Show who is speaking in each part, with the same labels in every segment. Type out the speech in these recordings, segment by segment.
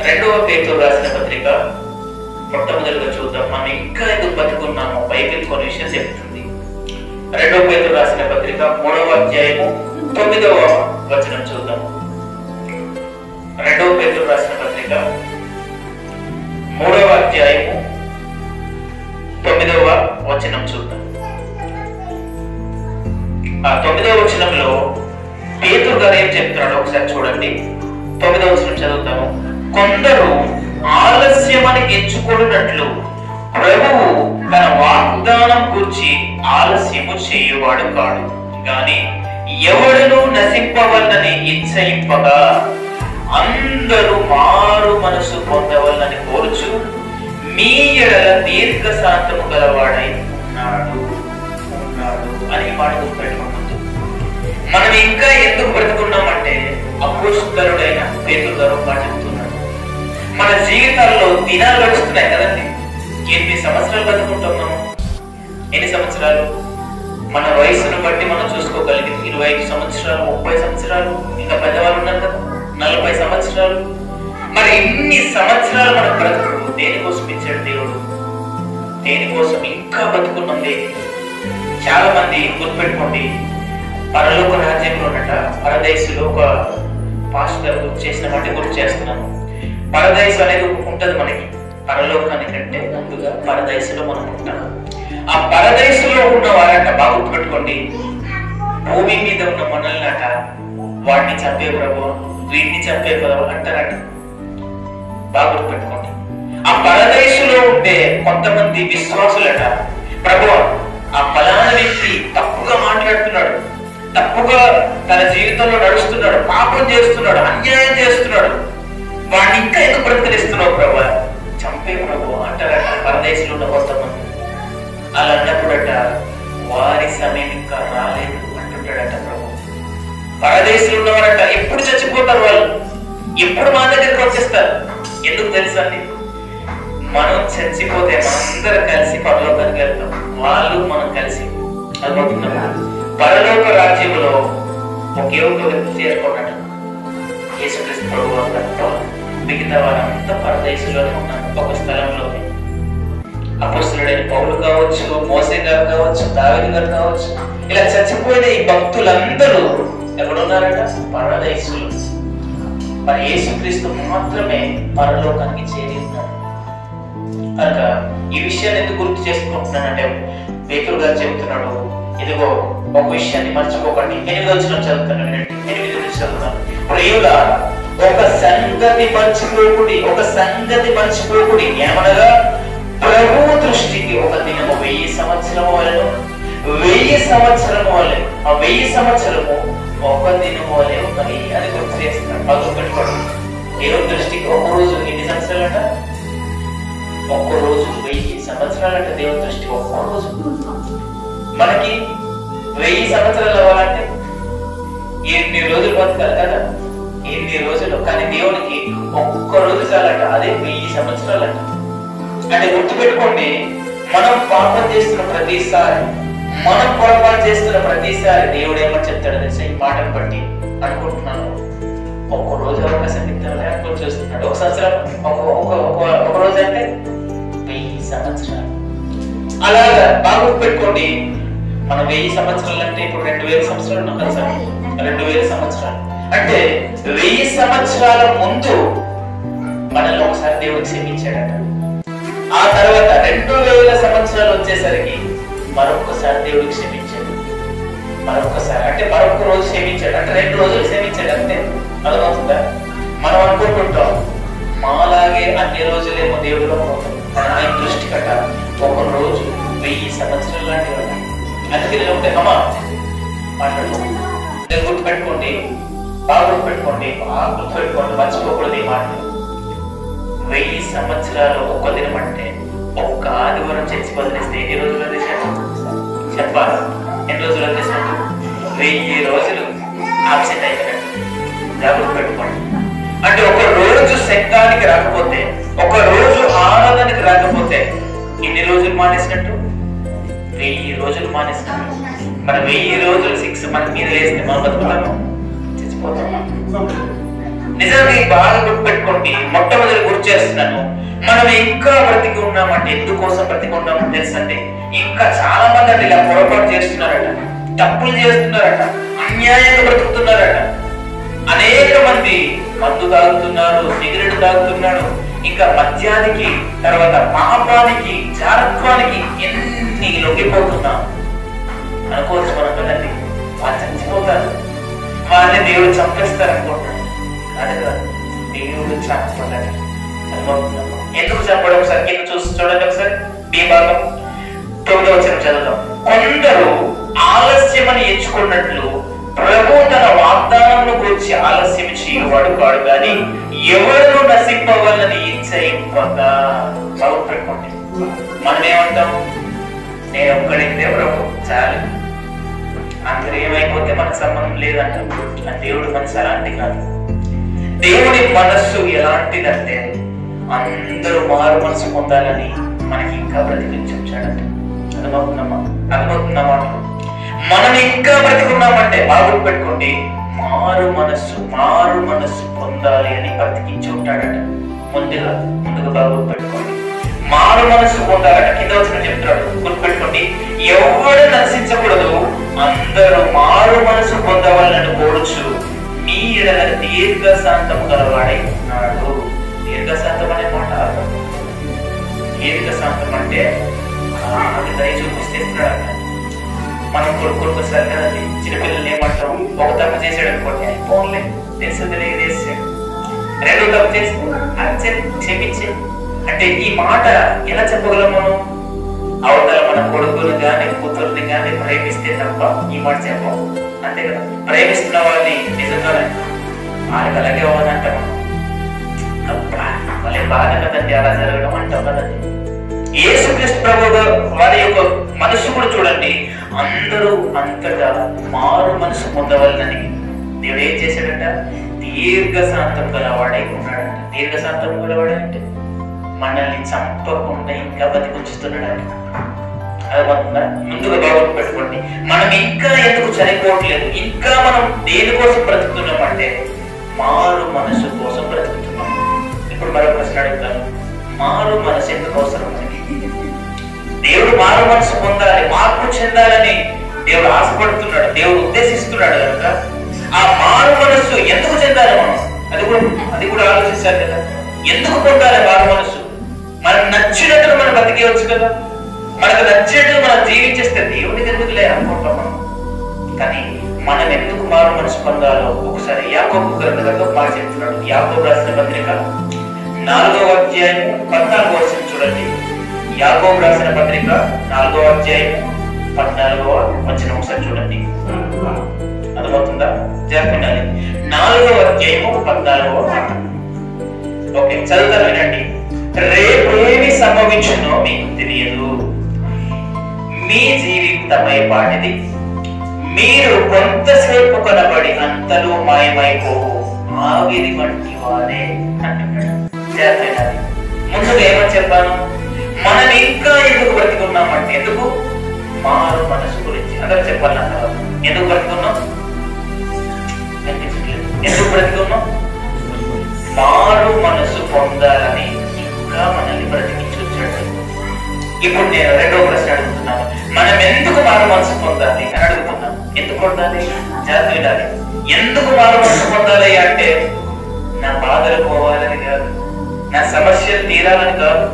Speaker 1: రెండవ పేతురు రాసిన పత్రిక మొట్టమొదటిగా చూద్దాం. మనం ఇంకా ఎందుకు బతుకున్నామో బైబిల్ కొన్ని విషయం చెప్తుంది. రెండవ పేతురు రాసిన పత్రిక 3వ అధ్యాయము 9వ వచనం చూద్దాం. రెండవ పేతురు రాసిన పత్రిక 3వ అధ్యాయము 9వ వచనం చూద్దాం. ఆ 9వ వచనంలో పేతురు గారు ఏం చెప్తున్నాడో ఒకసారి చూడండి. 9వ వచనం చదువుతాము. కొందరు ఆలస్యమని ఎంచుకున్నట్లు ప్రభువు తన వాగ్దానం గురించి ఆలస్యము చేయువాడు కాడు, గాని ఎవడును నశింపవలనని ఇచ్చయింపగా అందరూ మారు మనసు పొందవలనని కోరుచు మీ ఎడల దీర్ఘశాంతము గలవాడై ఉన్నాడు అని మాట గుర్తుపెట్టుకుంటుంది. మనం ఇంకా ఎందుకు బ్రతుకున్నామంటే అపోస్తలుడైన పేతురు గారు మాట చెప్తున్నాడు. మన జీవితాల్లో దినాలు గడుస్తున్నాయి కదండి. ఎన్ని సంవత్సరాలు బతుకుంటున్నాము? ఎన్ని సంవత్సరాలు? మన వయసును బట్టి మనం చూసుకోగలిగింది 25 సంవత్సరాలు, 30 సంవత్సరాలు, ఇంకా పెద్దవాళ్ళు ఉన్నారు కదా 40 సంవత్సరాలు. మరి ఇన్ని సంవత్సరాలు మన బ్రతుకు దేనికోసం ఇచ్చాడు దేవుడు? దేనికోసం ఇంకా బతుకున్నది? చాలా మంది గుర్తుపెట్టుకోండి, పరలోక రాజ్యంలో ఉన్నట పరదేశులో ఒక పాస్టర్ చేసిన మాట గుర్తు చేస్తున్నాను. పరదేశం అనేది ఉంటది మనకి. పరలోకానికంటే ముందుగా పరదేశంలో మనం ఉంటాం. ఆ పరదేశంలో ఉన్న వారట బాగా గుర్తుపెట్టుకోండి, భూమి మీద ఉన్న మనల్నట వాడిని చంపే ప్రభు, వీడిని చంపే ప్రభు అంటారట. బాగా గుర్తుపెట్టుకోండి. ఆ పరదేశంలో ఉంటే కొంతమంది విశ్వాసులట, ప్రభు ఆ ఫలానా వ్యక్తి తప్పుగా మాట్లాడుతున్నాడు, తప్పుగా తన జీవితంలో నడుస్తున్నాడు, పాపం చేస్తున్నాడు, అన్యాయం చేస్తున్నాడు, వాడిని ఇంకా ఎందుకు బ్రతికిస్తున్నావు ప్రభు, చంపే ప్రభు అంటారట పరదేశంలో ఉన్న కొంతమంది. అలా అన్నప్పుడట వారి సమయం ఇంకా రాలేదు అంటుంటాడట ప్రభు. పరదేశంలో ఉన్నవారట ఎప్పుడు చచ్చిపోతారు వాళ్ళు, ఎప్పుడు మా దగ్గరికి వచ్చేస్తారు. ఎందుకు తెలుసా అండి? మనం చచ్చిపోతే మనందరం కలిసి పరలోకానికి వెళ్తాం, వాళ్ళు మనం కలిసి అనుకుంటున్నాం. పరలోక రాజ్యంలో ఒకే ఒక వ్యక్తి చేరుకున్నాడు, యేసుక్రీస్తు ప్రభువు తప్ప మిగతా వారంతా పరదేశంలోనే ఉన్నారు, ఒక స్థలంలోనే. అపోస్తలుడైన పౌలు కావచ్చు, మోసే గారు కావచ్చు, దావీదు గారు కావచ్చు, ఇలా చచ్చిపోయిన ఈ భక్తులందరూ ఎక్కడున్నారట? పరదేశంలో. మరి యేసుక్రీస్తు మాత్రమే పరలోకానికి చేరి ఉన్నారు. కనుక ఈ విషయాన్ని ఎందుకు గుర్తు చేసుకుంటున్నానంటే పేతురు గారు చెబుతున్నాడు, ఇదిగో ఒక విషయాన్ని మర్చిపోకండి. 8వ వచనం చదువుతాను, 8 నుంచి చదువుతాను. ప్రియులా, ఒక సంగతి మర్చిపోకుడి, ఏమనగా ప్రభువు దృష్టికి ఒక దినము 1000 సంవత్సరము వలెను, 1000 సంవత్సరము వలె, ఆ 1000 సంవత్సరము ఒక దినము వలె ఉన్నది అని గుర్తు చేస్తున్నాడు. బాగా పెట్టుకోండి. దేవుని దృష్టికి ఒక రోజు ఎన్ని సంవత్సరాలట? ఒక్క రోజు 1000 సంవత్సరాలంటే దేవుని దృష్టికి ఒక్క రోజు. మనకి 1000 సంవత్సరాలు అవ్వాలంటే 8 రోజులు బతకాలి కదా, 8 రోజులు. కానీ దేవునికి ఒక్క రోజు చాలట, అదే 1000 సంవత్సరాలంట. అంటే గుర్తుపెట్టుకోండి, మనం పాపం చేస్తున్న ప్రతిసారి, మనం పొరపాటు చేస్తున్న ప్రతిసారి దేవుడు ఏమని చెప్తాడు తెలుసా? ఈ మాటను బట్టి అనుకుంటున్నాను, ఒక్క రోజు అవకాశం ఇద్దామని అనుకుని చూస్తున్నాడు. ఒక సంవత్సరం, ఒక రోజు అంటే 1000 సంవత్సరాలు. అలాగా బాగా పెట్టుకోండి. మనం 1000 సంవత్సరాలు అంటే ఇప్పుడు 2000 సంవత్సరాలు ఉన్నాం కదా సార్, 2000 సంవత్సరాలు అంటే 1000 సంవత్సరాల ముందు మనల్ని ఒకసారి దేవుడు క్షమించాడట. ఆ తర్వాత 2000 సంవత్సరాలు వచ్చేసరికి మరొకసారి దేవుడు క్షమించాడు. మరొకసారి అంటే మరొక రోజు క్షమించాడు, అంటే 2 రోజులు క్షమించాడు అంతే. అర్థమవుతుందా? మనం అనుకుంటుంటాం మాలాగే అన్ని రోజులేమో దేవుడు, ఆయన దృష్టి కట్ట ఒక రోజు 1000 సంవత్సరాలు లాంటివి. అందుకే నేను ఉంటే అమ్మా మాట్లాడుకోండి, గుర్తుపెట్టుకోండి, బాగా గుర్తుపెట్టుకోండి, మర్చిపోకూడదు ఈ మాట. 1000 సంవత్సరాలు ఒక్క దినం అంటే ఒక్క ఆదివారం చర్చి వదిలేస్తే ఎన్ని రోజులు వదిలేసాడు చెప్పాలి? ఎన్ని రోజులు వదిలేసాడు? 1000 రోజులు ఆబ్సెంట్ అయిపోయాడు. జాగ్రత్త పెట్టుకోండి. అంటే ఒక రోజు సంఘానికి రాకపోతే, ఒక రోజు ఆరాధనకి రాకపోతే ఎన్ని రోజులు మానేసినట్టు? 1000 రోజులు మానేసినట్టు. మన 1000 రోజులు 6 మన మీద వేస్తే మనం బతుకుతాము, చచ్చిపోతాం. నిజం నిజంగా బాగా గుర్తుపెట్టుకోండి. మొట్టమొదటి గుర్తు చేస్తున్నాను, మనం ఇంకా బ్రతికి ఉన్నామంటే ఎందుకోసం బ్రతికి ఉన్నామని తెలుసండి. ఇంకా చాలా మంది అంటే ఇలా పొరపాటు చేస్తున్నారట, తప్పులు చేస్తున్నారట, అన్యాయంగా బ్రతుకుతున్నారట. అనేక మంది మందు తాగుతున్నారు, సిగరెట్ తాగుతున్నాడు, ఇంకా మద్యానికి, తర్వాత పాపానికి, జారత్వానికి ఎన్ని లొంగిపోతున్నాం అనుకోవచ్చు మనం కదండి. వాళ్ళు చచ్చిపోతారు, వాళ్ళని దేవుడు చంపేస్తారు అనుకుంటారు. అది కాదు, దేవుడు చంపడాలి. ఎందుకు చంపడం? ఒకసారి కింద చూడండి, ఒకసారి బి భాగం 9వ వచనం చదువుదాం. కొందరు ఆలస్యమని ఎంచుకున్నట్లు ప్రభు తన వాగ్దానంను గురించి ఆలస్యం చేయవాడు కాడు, కానీ ఎవరు నశింపవాలని ఇచ్చయింపగా. చదువుకోండి. మనం ఏమంటాం? నేను ఒక్కడైతే ప్రభు చాలు, అందరూ ఏమైపోతే మనకు సంబంధం లేదంటాం. దేవుడు మనసు అలాంటి కాదు. దేవుడి మనస్సు ఎలాంటిదంటే అందరూ మారు మనసు పొందాలని మనకి ఇంకా బ్రతికించాడంట. అర్థమవుతున్నామా? మనం ఇంకా బ్రతికున్నామంటే బాగా పెట్టుకోండి, మారు మనస్సు పొందాలి అని బ్రతికించి ఉంటాడట. ముందుగా బాగా పెట్టుకోండి, మారు మనస్సు పొందాలట. కింద వచ్చిన చెప్తున్నాడు, గుర్తుపెట్టుకోండి. ఎవరు నశించకూడదు, అందరూ మారు మనసు పొందవాలని కోరుచు మీ ఎడల దీర్ఘశాంతము గలవాడై ఉన్నాడు. దీర్ఘశాంతం అనే మాట అర్థం. దీర్ఘశాంతం అంటే దయ చూపిస్తున్నాడు. మనం కొడుకోసారి కదండి, చిన్నపిల్లలు ఏమంటాం? ఒక తప్పు చేసాడు అనుకోండి, ఫోన్లే తెలిసింది చేసాడు. రెండో తప్పు చేసి అది క్షమించే అంటే ఈ మాట ఎలా చెప్పగలం మనం? అవతల మన కొడుకుని కానీ కూతుర్ని కానీ ప్రేమిస్తే తప్ప ఈ మాట చెప్పం, అంతే కదా. ప్రేమిస్తున్న వాళ్ళని నిజంగానే వాళ్ళకి అలాగే అవ్వదంట. వాళ్ళే బాధ కదండి అలా జరగడం అంటాం కదండి. యేసుక్రీస్తు ప్రభువు వారి యొక్క మనసు కూడా చూడండి, అందరూ అంతటా మారు మనసు పొందవాలని దేవుడు ఏం చేశాడంట? దీర్ఘశాంతం గలవాడై ఉన్నాడంట. దీర్ఘశాంతం గలవాడే అంటే మనల్ని చంపకుండా ఇంకా బతికొంచుతున్నాడు. అదవుతుందా? ముందుగా బాగా పెట్టుకోండి, మనం ఇంకా ఎందుకు చనిపోవట్లేదు, ఇంకా మనం దేనికోసం బ్రతుకుతున్నామంటే మారు మనసు కోసం బ్రతుకుతున్నాం. ఇప్పుడు మరో ప్రశ్న అడుగుతాను, మారు మనసు ఎందుకు అవసరం? దేవుడు మారు మనసు పొందాలి, మార్పు చెందాలని దేవుడు ఆశపడుతున్నాడు, దేవుడు ఉద్దేశిస్తున్నాడు కనుక ఆ మారు మనస్సు ఎందుకు చెందాలి మనం? అది కూడా ఆలోచించాలి కదా. ఎందుకు పొందాలి మారు మనస్సు? మనకు నచ్చినట్టు మనం బతికేయవచ్చు కదా, మనకు నచ్చినట్టు మనం జీవించేస్తే దేవుడికి ఎందుకులే అనుకుంటాం మనం. కానీ మనం ఎందుకు మారు మనసు పొందాలో ఒకసారి యాకోబు గ్రంథంలో మాట చెప్తున్నాడు. యాకోబు రాసిన పత్రిక 4వ అధ్యాయం 14వ వచనం చూడండి. యాకోబు రాసిన పత్రిక 4వ అధ్యాయం 14వ వచనం ఒకసారి చూడండి. అర్థమవుతుందా? జరపండి. 4వ అధ్యాయము 14వ మాట. ఓకే, చదువుతారు, వినండి. రేపేమి సంభవించునో మీకు తెలియదు, మీ జీవితమై పాటిది, మీరు కొంతసేపు కనబడి అంతలో మాయమైపోవు ఆవిరి వంటి వారే అంటున్నాడు. చేయాలి. ముందుగా ఏమని చెప్పాను? మనం ఇంకా ఎందుకు బ్రతికున్నామంటే ఎందుకు? మారు మనసు గురించి అందరూ చెప్పాలి. ఎందుకు బ్రతికున్నాం? ఎందుకు బ్రతికున్నాం? మారు మనసు పొందాలని ఇంకా మనల్ని బ్రతికించొచ్చాడు. ఇప్పుడు నేను రెండవ ప్రశ్న అడుగుతున్నాను, మనం ఎందుకు మారు మనసు పొందాలి అని అడుగుతున్నాను. ఎందుకు పొందాలి? జాగ్రత్త వినాలి. ఎందుకు మారు మనసు పొందాలి అంటే నా బాధలు పోవాలని కాదు, నా సమస్యలు తీరాలని కాదు.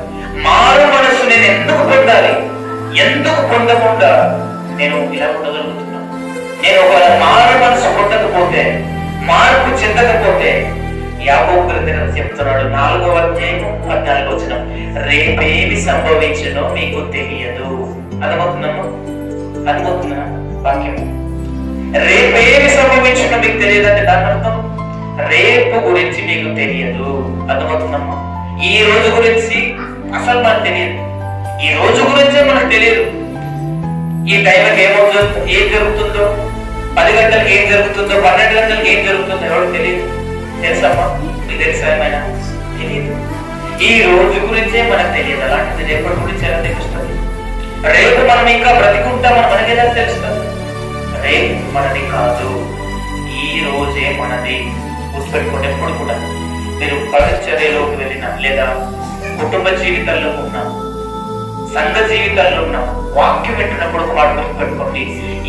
Speaker 1: మారు మనసు నేను ఎందుకు పొందాలి? ఎందుకు పొందకుండా నేను ఇలా ఉండగలుగుతున్నాను? నేను ఒక మారు మనసు పొందకపోతే, మార్పు చెందకపోతే యాకోబు గ్రంథంలో చెప్తున్నాడు 4వ అధ్యాయం 14వ వచనం, రేపేమి సంభవించునో మీకు తెలియదు. అర్థమవుతున్నాము? అర్థమవుతున్నా వాక్యం? రేపేమి సంభవించునో మీకు తెలియదు అంటే దాని అర్థం రేపు గురించి మీకు తెలియదు. అర్థమవుతున్నాము? ఈ రోజు గురించి అసలు మనకు తెలియదు. ఈ రోజు గురించే మనకు తెలియదు. ఈ టైంకి ఏం జరుగుతుందో, 10 గంటలకు ఏం జరుగుతుందో, 12 గంటలకు ఏం జరుగుతుందో ఎవరికి తెలియదు. తెలుసమ్మా? మీకు తెలుసా? ఏమైనా తెలియదు. ఈ రోజు గురించే మనకు తెలియదు. అలాంటిది రేపటి గురించి ఎలా తెలుస్తుంది? రేపు మనం ఇంకా బ్రతికుంటామని మనకి ఎలా తెలుస్తుంది? రేపు మనది కాదు, ఈ రోజే మనది. గుర్తుపెట్టుకోండి ఎప్పుడు కూడా. మీరు పరిచర్యలోకి వెళ్ళిన, లేదా కుటుంబ జీవితాల్లో ఉన్న, సంఘ జీవితాల్లో ఉన్న, వాక్యం వింటున్నప్పుడు ఒక మాట గుర్తుపెట్టుకోండి,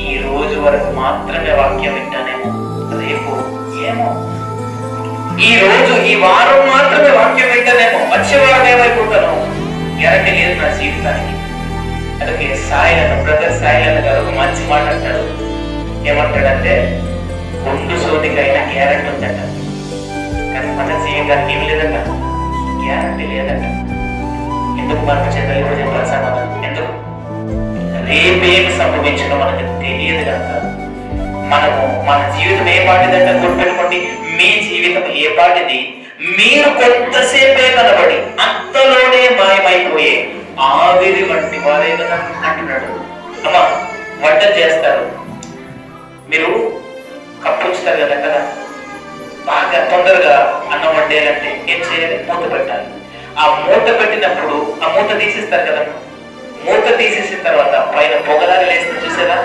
Speaker 1: ఈ రోజు వరకు మాత్రమే వాక్యం వింటానేమో, రేపు ఏమో, ఈ రోజు ఈ వారం మాత్రమే వాక్యం వింటానేమో, వచ్చే వారం ఏమైపోతాను గ్యారంటీ లేదు నా జీవితానికి. అందుకే సాయిలను, బ్రదర్ సాయిలను గారు ఒక మంచి మాట అంటాడు. ఏమంటాడంటే, గుండు సోదికైనా గ్యారంటీ ఉందట, కానీ మన జీవితానికి ఏం లేదట, గ్యారంటీ లేదట. ఎందుకు మార్పు చెందాలి? చెప్పాలి సమాధానం. ఎందుకు? రేపేమి సంభవించడం మనకు తెలియదు కనుక. మనము మన జీవితం ఏ పాటిదంటే గుర్తుపెట్టుకోండి, మీ జీవితం ఏ పాటిది, మీరు కొంతసేపే కనబడి అంతలోనే మాయమైపోయే ఆవిరి వంటి వారే కదా అంటున్నాడు. అమ్మా, వంట చేస్తారు, మీరు కప్పు ఉంచుతారు కదా, బాగా తొందరగా అన్నం వండేయాలంటే ఏం చేయాలి? మూత పెట్టాలి. ఆ మూత పెట్టినప్పుడు ఆ మూత తీసేస్తారు కదా, మూత తీసేసిన తర్వాత పైన పొగలాగా లేస్తే చూసారా,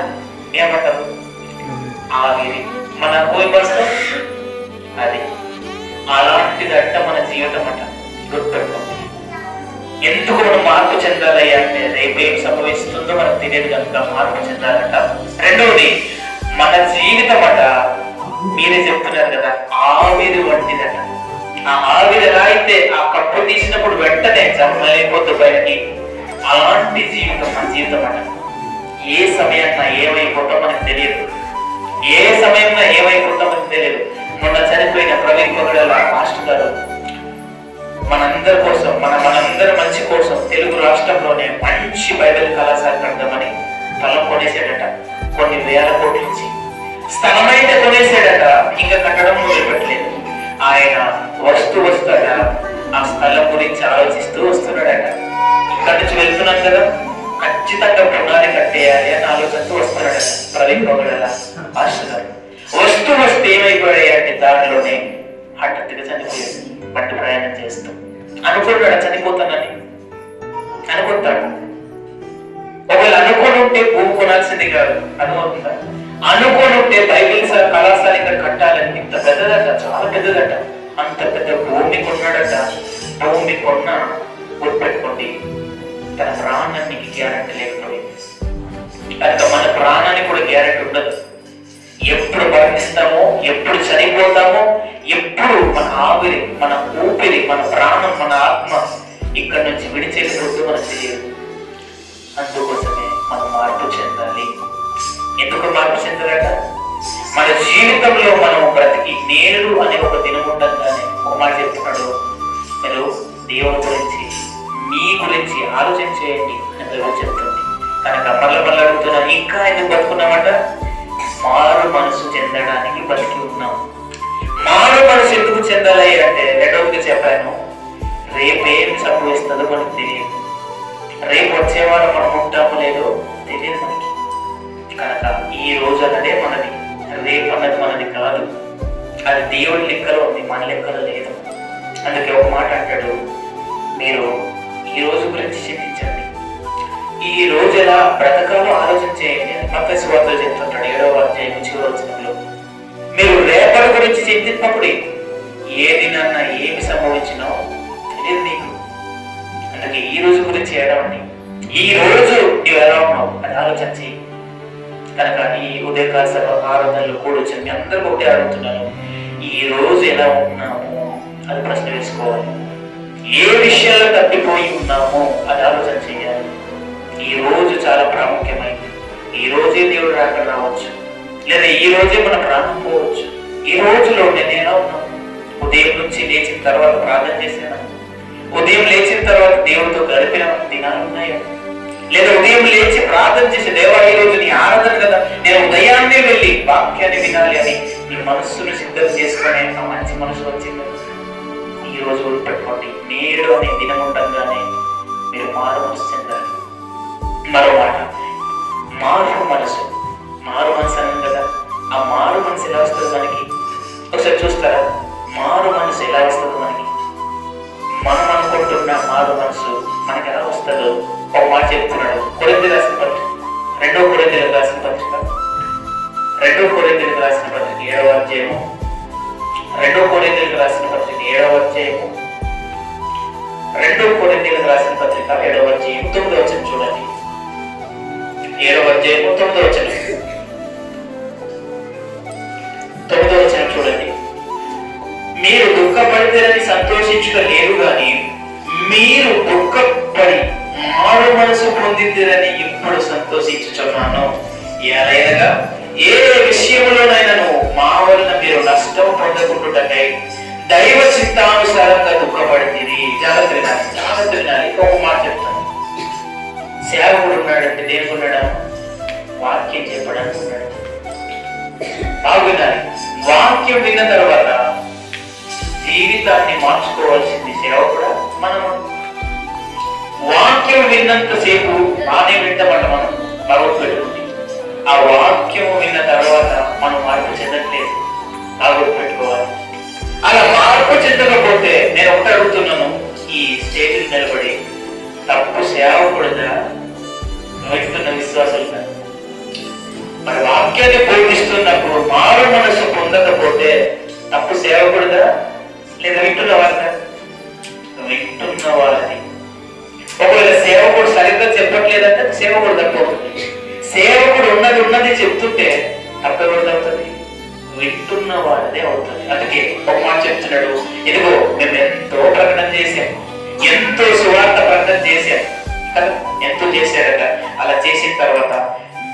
Speaker 1: ఏమంటారు? ఆవిరి. మన ఊరిబస్లో అది అలాంటిదంట మన జీవితం అంట. గుర్తుపెట్టుకోండి. ఎందుకు మనం మార్పు చెందాలి అంటే, రేపేం సంభవిస్తుందో మనకు తెలియదు కనుక మార్పు చెందాలంట. రెండవది, మన జీవితం అట, మీరే చెప్తున్నారు కదా, ఆవిరి వంటిదట. ఆ ఆవిరి ఎలా అయితే ఆ కప్పు తీసినప్పుడు వెంటనే జమ్మలైపోతూ బయటికి, అలాంటి జీవితం మన జీవితం అట. ఏ సమయంలో ఏమైపోతాం మనకు తెలియదు, ఏ సమయంలో ఏమైపోతాం మనకు తెలియదు. మొన్న చనిపోయిన ప్రవీణ్ పొగడల మాస్టర్ గారు మనందరి కోసం, మనందరి మంచి కోసం తెలుగు రాష్ట్రంలోనే మంచి బైబిల్ కళాశాల కడదామని స్థలం కొనేసాడట. కొన్ని వేల కోట్ల నుంచి స్థలమైతే కొనేసాడట, ఇంకా కట్టడం మొదలు పెట్టలేదు. ఆయన వస్తాడ ఆ స్థలం గురించి ఆలోచిస్తూ వస్తున్నాడట. ఇక్కడి నుంచి వెళ్తున్నాను కదా, ఖచ్చితంగా పునాది కట్టేయాలి అని ఆలోచిస్తూ వస్తున్నాడట ప్రవీణ్ పొగడల మాస్టర్ గారు. వస్తే ఏమైపోయాయంటే, దారిలోనే హఠాత్తుగా చనిపోయాడు. పట్టు ప్రయాణం చేస్తూ అనుకుంటాడు చనిపోతానని, అనుకుంటాడు. ఒకవేళ అనుకోని ఉంటే భూమి కొనాల్సింది కాదు, అనుకుంటుందా? అనుకోని ఉంటే బైబిల్ కళాశాల ఇక్కడ కట్టాలని, ఇంత పెద్దదట, చాలా పెద్దదట, అంత పెద్ద భూమి కొన్నాడట. భూమి కొన్న గుర్తుపెట్టుకోండి, తన ప్రాణానికి గ్యారెంటీ లేకపోయింది కనుక మన ప్రాణానికి కూడా గ్యారెంటీ ఉండదు. ఎప్పుడు మరణిస్తామో, ఎప్పుడు చనిపోతామో, ఎప్పుడు మన ఆవిరి, మన ఊపిరి, మన ప్రాణం, మన ఆత్మ ఇక్కడ నుంచి విడిచేసిపోతూ మనకు తెలియదు. అందుకోసమే మనం మార్పు చెందాలి. ఎందుకు మార్పు చెందాలట? మన జీవితంలో మనం బ్రతికి నేడు అనే ఒక దినం ఉండగానే ఒక మాట చెప్తున్నాడు, మీరు దేవుని గురించి, మీ గురించి ఆలోచన చేయండి అని దేవుడు చెప్తుంది. కనుక మళ్ళీ అడుగుతున్నాను, ఇంకా ఎందుకు బతుకున్నామట? మారు మనసు చెందడానికి బతికి ఉన్నాం. మారు మనసు ఎందుకు చెందాలి అంటే, రెండవది చెప్పాను, రేపేం సంభవిస్తుందో మనకు తెలియదు. రేపు వచ్చేవారు మనం ఉంటామో లేదో తెలియదు మనకి. కనుక ఈ రోజు అన్నదే మనది, రేపు అన్నది మనది కాదు. అది దేవుడి లెక్కలో ఉంది, మన లెక్కలో లేదు. అందుకే ఒక మాట అంటాడు, మీరు ఈ రోజు గురించి చింతించండి, ఈ రోజు ఎలా బ్రతకాలో ఆలోచన చేయండి అని మత్తయి సువార్తలో చెప్తుంటాడు 7వ అధ్యాయం చివరి వచనంలో. మీరు రేపటి గురించి చింతించినప్పుడు ఏ దినాన్న ఏమి సంభవించినో తెలియదు నీకు. అందుకే ఈ రోజు గురించి ఏడవండి, ఈ రోజు నువ్వు ఎలా ఉన్నావు అని ఆలోచన చేయి. కనుక ఈ ఉదయకాల సభ ఆరాధనలు కూడా వచ్చి మీ అందరూ ఒకటి అడుగుతున్నాను, ఈ రోజు ఎలా ఉన్నాము అది ప్రశ్న వేసుకోవాలి. ఏ విషయాల్లో తప్పిపోయి ఉన్నామో అది ఆలోచన చేయాలి. ఈ రోజు చాలా ప్రాముఖ్యమైనది. ఈ రోజే దేవుడు రాక రావచ్చు, లేదా ఈ రోజే మన ప్రాణం పోవచ్చు. ఈ రోజులో నేను ఎలా ఉన్నాను? ఉదయం నుంచి లేచిన తర్వాత ప్రార్థన చేశాను, ఉదయం లేచిన తర్వాత దేవుడితో గడిపిన దినాలు ఉన్నాయా? లేదా ఉదయం లేచి ప్రార్థన చేసి, దేవా ఈ రోజు నీ ఆరాధన కదా, నేను ఉదయాన్నే వెళ్ళి వాక్యాన్ని వినాలి అని నీ మనస్సును సిద్ధం చేసుకునే మంచి మనసు వచ్చింది. ఈ రోజు గుర్తుపెట్టుకోండి, నేడు అనే దినం ఉండగానే మీరు మారు మనసు చెందాలి. మరో మాట, మారు మనసు. మారు మనసు అన్నాం కదా, ఆ మారు మనసు ఎలా వస్తుంది మనకి? ఒకసారి చూస్తారా? మారు మనసు ఎలా వస్తుంది మనకి? మనం అనుకుంటున్న మారు మనసు మనకి ఎలా వస్తుందో ఒక మాట చెప్తున్నాడు. కొరింథీయులకు రాసిన పత్రిక, 2వ కొరింథీయులకు రాసిన పత్రిక 7వ అధ్యాయము 2వ కొరింథీయులకు రాసిన పత్రిక 7వ అధ్యాయము 2 కొరింథీయులకు రాసిన పత్రిక 7వ అధ్యాయం 9వ వచనం చూడండి. 7వ అధ్యాయము 9వ వచనం. 9వ వచనం చూడండి. మీరు దుఃఖపడితేనని సంతోషించుట లేదు గాని మీరు దుఃఖపడి మారు మనసు పొందితేనని ఇప్పుడు సంతోషించుచున్నాను. ఏలైనగా ఏ విషయంలోనైనాను మా వలన మీరు నష్టం పొందకుండాటకై దైవ చిత్తానుసారంగా దుఃఖపడితేది. జాగ్రత్త వినాలి. ఒక మాట చెప్తాను. సేవకుడు ఉన్నాడంటే దేనికి ఉన్నాడా? వాక్యం చెప్పడానికి ఉన్నాడు. బాగా వినాలి. వాక్యం విన్న తర్వాత జీవితాన్ని మార్చుకోవాల్సింది సేవకుడా మనము. వాక్యం విన్నంతసేపు బాగానే వింటామంట మనం భగవత్ పెట్టుకుంది. ఆ వాక్యం విన్న తర్వాత మనం మార్పు చెందట్లేదు. భగవత్ పెట్టుకోవాలి. అలా మార్పు చెందకపోతే నేను ఒకటి అడుగుతున్నాను, ఈ స్టేజ్ నిలబడి తప్పు సేవకుడుగా వింటున్న విశ్వాసాలుగా మరి వాక్యాన్ని బోధిస్తున్నప్పుడు మారు మనసు పొందకపోతే తప్పు సేవకుడుగా లేదా వింటున్న వాళ్ళని వింటున్న వాళ్ళని. ఒకవేళ సేవకుడు సరిగ్గా చెప్పట్లేదంటే సేవకుడు తప్పవుతుంది. సేవకుడు ఉన్నది చెప్తుంటే తప్పకూడదు అవుతుంది, వింటున్న వాళ్ళదే అవుతుంది. అందుకే ఒక మాట చెప్తున్నాడు, ఇదిగో మేము ఎంతో ప్రకటన చేశాం, ఎంతో సువార్త ప్రకటన చేశాం కదా, ఎంతో చేశారట. అలా చేసిన తర్వాత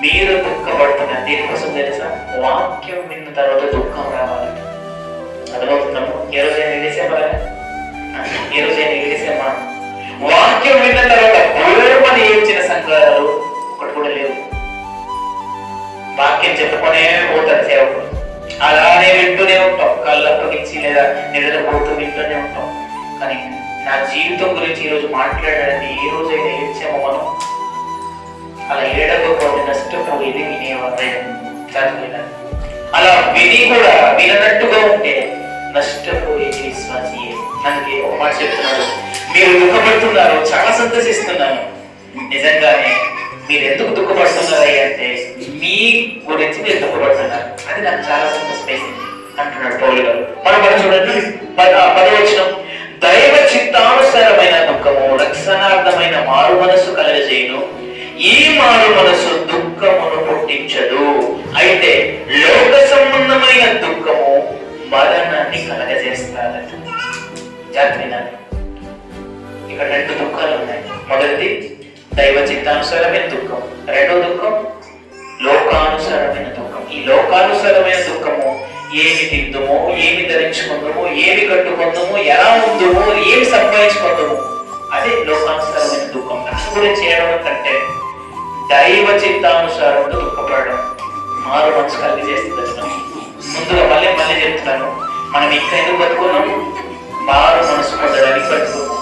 Speaker 1: మీరు దుఃఖపడుతున్నారు. దీనికోసం తెలుసా? వాక్యం విన్న తర్వాత దుఃఖం రావాలంట. అర్థమవుతున్నాము? ఏ రోజైనా ఏడిసామా? ఏ రోజైనా ఏడిసామా? వాక్యం విన్న తర్వాత పూర్వని ఏడ్చిన సంఘాలు ఒకటి కూడా లేవు. వాక్యం చెప్పుకునే పోతారు సేవకుడు, అలానే వింటూనే ఉంటాం, కళ్ళప్పగించి లేదా నిద్రపోతూ వింటూనే ఉంటాం. కానీ నా జీవితం గురించి ఈరోజు మాట్లాడాలని ఏ రోజైనా ఏడ్చామో మనం? అలా ఏడకపోతే నష్టపోయేది వినేవారే. చదివినారు. అలా విని కూడా వినట్టుగా ఉంటే నష్టపోయేది విశ్వాసీయే. అందుకే ఒక మాట చెప్తున్నాడు, మీరు దుఃఖపడుతున్నారు, చాలా సంతోషిస్తున్నాను. నిజంగానే మీరు ఎందుకు దుఃఖపడుతున్నారయ్య అంటే మీ గురించి మీరు దుఃఖపడుతున్నారు, అది నాకు చాలా సంతోషమైంది అంటున్నాడు పౌలు గారు. మనం చూడండి 10వ వచనం. దైవ చిత్తానుసారమైన దుఃఖము రక్షణార్థమైన మారు మనస్సు కలగజేయును. ఈ మారు మనస్సు దుఃఖమును పుట్టించదు. అయితే లోక సంబంధమైన దుఃఖము మరణాన్ని కలగజేస్తారట. జాగ్రత్త. ఇక్కడ 2 దుఃఖాలు ఉన్నాయి. మొదటిది దైవ చిత్తానుసారమైన దుఃఖం, రెండో దుఃఖం లోకానుసారమైన దుఃఖం. ఈ లోకానుసారమైన దుఃఖము ఏమి తిందుమో, ఏమి ధరించుకుందామో, ఏమి కట్టుకుందామో, ఎలా ఉందామో, ఏమి సంపాదించుకుందామో, అదే లోకానుసారమైన దుఃఖం. దాని గురించి ఏడవడం కంటే దైవ చిత్తానుసారంగా దుఃఖపడడం మారు మనసు కలిగి చేస్తుంది. ముందుగా మళ్ళీ చెప్తున్నాను, మనం ఇంకా ఎందుకు బతుకున్నాము? మారు మనసు పొందడానికి బతుకున్నాం.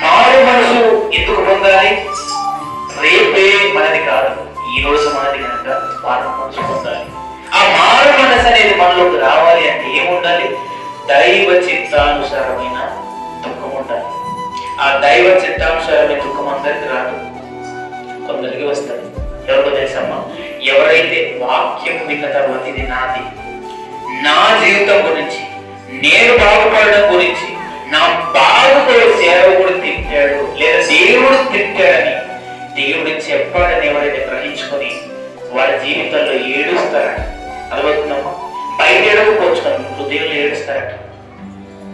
Speaker 1: మారు మనసు ఎందుకు పొందాలి? రేపే మనది కాదు, ఈ రోజు మనది కనుక మారు మనసు పొందాలి. ఆ మారు మనసు అనేది మనలోకి రావాలి అంటే ఏముండాలి? దైవ చిత్తానుసారమైన దుఃఖం ఉండాలి. ఆ దైవ చిత్తానుసారమైన దుఃఖం అందరికి రాదు, కొందరికి వస్తుంది. ఎవరికో తెలుసమ్మా? ఎవరైతే వాక్యం విన్న తర్వాత ఇది నాది, నా జీవితం గురించి, నేను బాగుపడడం గురించి, నా బాగుపడే సేవకుడు తిట్టాడు లేదా దేవుడు తిట్టాడని దేవుడు చెప్పాడని ఎవరైతే గ్రహించుకొని వారి జీవితంలో ఏడుస్తారట. అర్థమవుతుందమ్మా? బయట ఏడవకపోవచ్చు, హృదయంలో ఏడుస్తారట.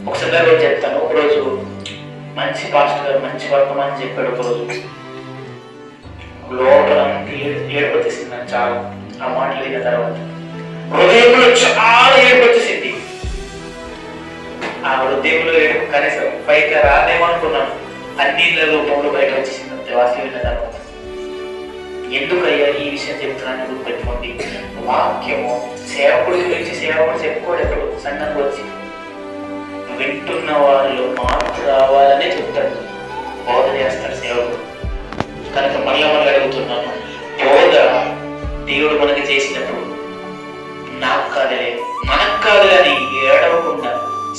Speaker 1: ఒక సందర్భం చెప్తాను. ఒకరోజు మంచి పాస్టర్ గారు మంచి వర్తమానం చెప్పాడు. ఒకరోజు లోపల ఏడుపు వచ్చేసింది చాలా. ఆ మాటలు విన్న తర్వాత హృదయంలో చాలా ఏడుపు వచ్చేసింది. ఆ హృదయంలో ఏడుపు కనీసం పైకి రాదేమనుకున్నాను, అన్నిళ్ళ రూపంలో బయట వచ్చేసింది. వాక్యం విన్న తర్వాత ఎందుకయ్యా ఈ విషయం చెప్తున్నాను గుర్తుపెట్టుకోండి. వాక్యము సేవకుడి గురించి సేవకుడు చెప్పుకోడు. ఎప్పుడు సంఘంగా వచ్చి వింటున్న వాళ్ళు మార్పు రావాలనే చెప్తాడు, బోధ చేస్తాడు సేవకుడు. కనుక మళ్ళీ అడుగుతున్నాను, బోధ దేవుడు మనకి చేసినప్పుడు నాకు కాదులే మనకు కాదులే అని ఏడవకుండా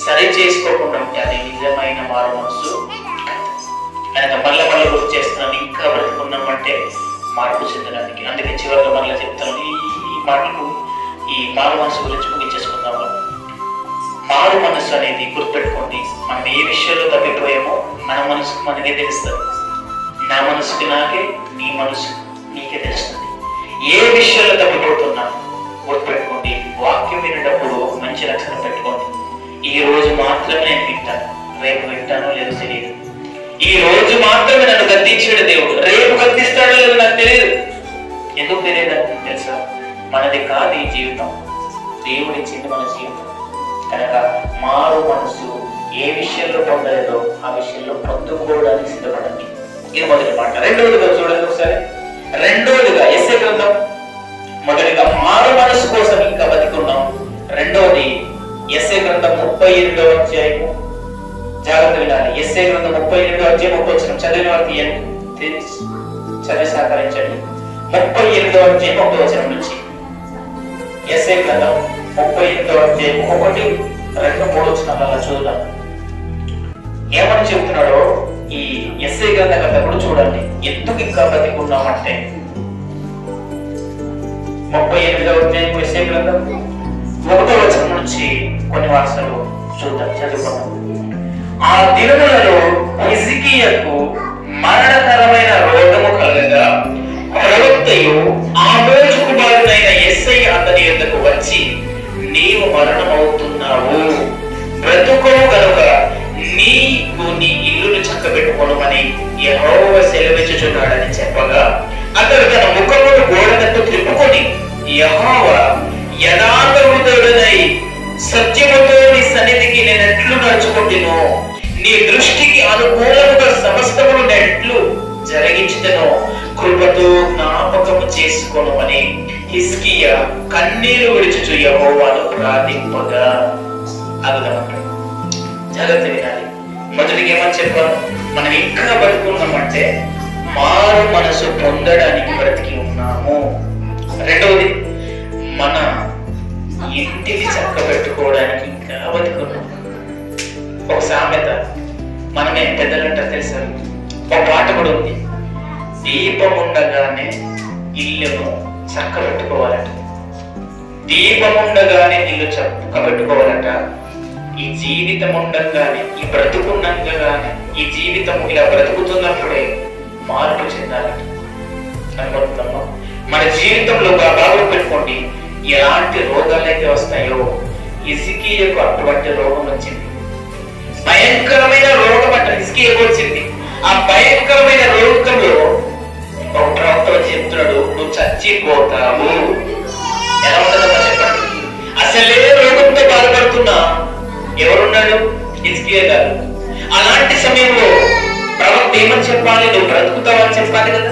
Speaker 1: సరి చేసుకోకుండా ఉంటే అది నిజమైన మారు మనసు. కనుక మళ్ళీ గుర్తు చేస్తున్నాను, ఇంకా బ్రతుకున్నామంటే మార్పు చెందడానికి. అందుకే చివరిగా మళ్ళీ చెప్తాను ఈ మాటలు, ఈ మారు మనసు గురించి ముగించేసుకుందాం. మారు మనస్సు అనేది గుర్తుపెట్టుకోండి, విషయంలో తప్పిపోయామో మన మనసుకు మనకే తెలుస్తుంది. నా మనసుకి నాకే, నీ మనసు నీకే తెలుస్తుంది. ఏ విషయంలో తప్పిపోతున్నాం గుర్తుపెట్టుకోండి. వాక్యం వినేటప్పుడు మంచి లక్షణం పెట్టుకోండి. ఈ రోజు మాత్రమే నేను వింటాను, రేపు వింటానో లేదో తెలియదు. ఈ రోజు మాత్రమే నన్ను గద్దించాడు దేవుడు, రేపు గద్దిస్తాడో లేదో నాకు తెలియదు. ఎందుకు తెలియదు తెలుసా? మనది కాదు ఈ జీవితం, దేవుడు ఇచ్చింది మన జీవితం. కనుక మారు మనసు ఏ విషయంలో పొందలేదో ఆ విషయంలో పొందుకోవడానికి సిద్ధపడండి. ఇది మొదటి మాట. రెండవదిగా చూడండి ఒకసారి. రెండవదిగా యెషయా గ్రంథం, మొదటిగా మారు మనసు కోసం ఇంకా బతికున్నాం. రెండవది యెషయా గ్రంథం 38వ అధ్యాయము. జాగ్రత్త వినాలి. యెషయా గ్రంథం 38వ అధ్యాయం 30వ వచనం చదివిన వారికి చదివి సహకరించండి. 38వ అధ్యాయం 1వ వచనం నుంచి. యెషయా గ్రంథం 38వ అధ్యాయం 1, 2, 3 వచనాలలో చూద్దాం. ఏమని చెప్తున్నాడో ఈ యెషయా గ్రంథకర్త కూడా చూడండి. ఎందుకు ఇంకా బతికున్నామంటే 38వ అధ్యాయం యెషయా గ్రంథం 1వ వచనం నుంచి కొన్ని వార్తలు చూద్దాం, చదువుకుందాం. ఆ దినములలో హిజ్కియాకు మరణకరమైన రోగము కలగగా ప్రవక్తయు ఆమోజు కుమారుడైన యెషయా అతని యొద్దకు వచ్చి, నీవు మరణమవుతున్నావు, బ్రతుకోవు గనుక నీకు నీ ఇల్లును చక్కబెట్టుకొనుమని యెహోవా సెలవిచ్చుచున్నాడని చెప్పగా, అతడు తన ముఖమును గోడనట్టు త్రిప్పుకొని, యెహోవా యథార్థ హృదయుడనై సత్యముతో నీ సన్నిధికి నేను ఎట్లు నడుచుకుంటును, నీ దృష్టికి అనుకూలముగా సమస్తమును నెట్లు జరిగించుటను కృపతో జ్ఞాపకము చేసుకొనుమని హిజ్కియా కన్నీరు విడుచుచు యెహోవాను ప్రార్థింపగా. అర్థమవుతుంది. జాగ్రత్త వినాలి. మొదటికి ఏమని చెప్పాను? మనం ఇంకా బతుకున్నామంటే మారు మనసు పొందడానికి బ్రతికి ఉన్నాము. రెండవది, మన ఇంటిని చక్క పెట్టుకోవడానికి ఇంకా బతుకున్నాం. ఒక సామెత మనమే పెద్దలంటారు తెలుసా? ఒక పాట కూడా ఉంది, దీపం ఉండగానే ఇల్లును చక్క పెట్టుకోవాలట. దీపం ఉండగానే ఇల్లు చక్క పెట్టుకోవాలట. ఈ జీవితం ఉండగానే, ఈ బ్రతుకున్నంగానే, ఈ జీవితం ఇలా బ్రతుకుతున్నప్పుడే మార్పు చెందాలట. అనుకుంటున్నామా? మన జీవితంలో బాగా పెట్టుకోండి. ఎలాంటి రోగాలు అయితే వస్తాయో హిజ్కియాకు అటువంటి రోగం వచ్చింది. భయంకరమైన రోగం అంటే హిజ్కియాకు వచ్చింది. ఆ భయంకరమైన రోగంలో ఒక ప్రవక్త చెప్తున్నాడు, నువ్వు చచ్చిపోతావు. ఎలా ఉంటుందో చెప్పండి. అసలే రోగంతో బాధపడుతున్నా ఎవరున్నాడు? హిజ్కియా గారు. అలాంటి సమయంలో ప్రవక్త ఏమని చెప్పాలి? నువ్వు బ్రతుకుతావని చెప్పాలి కదా.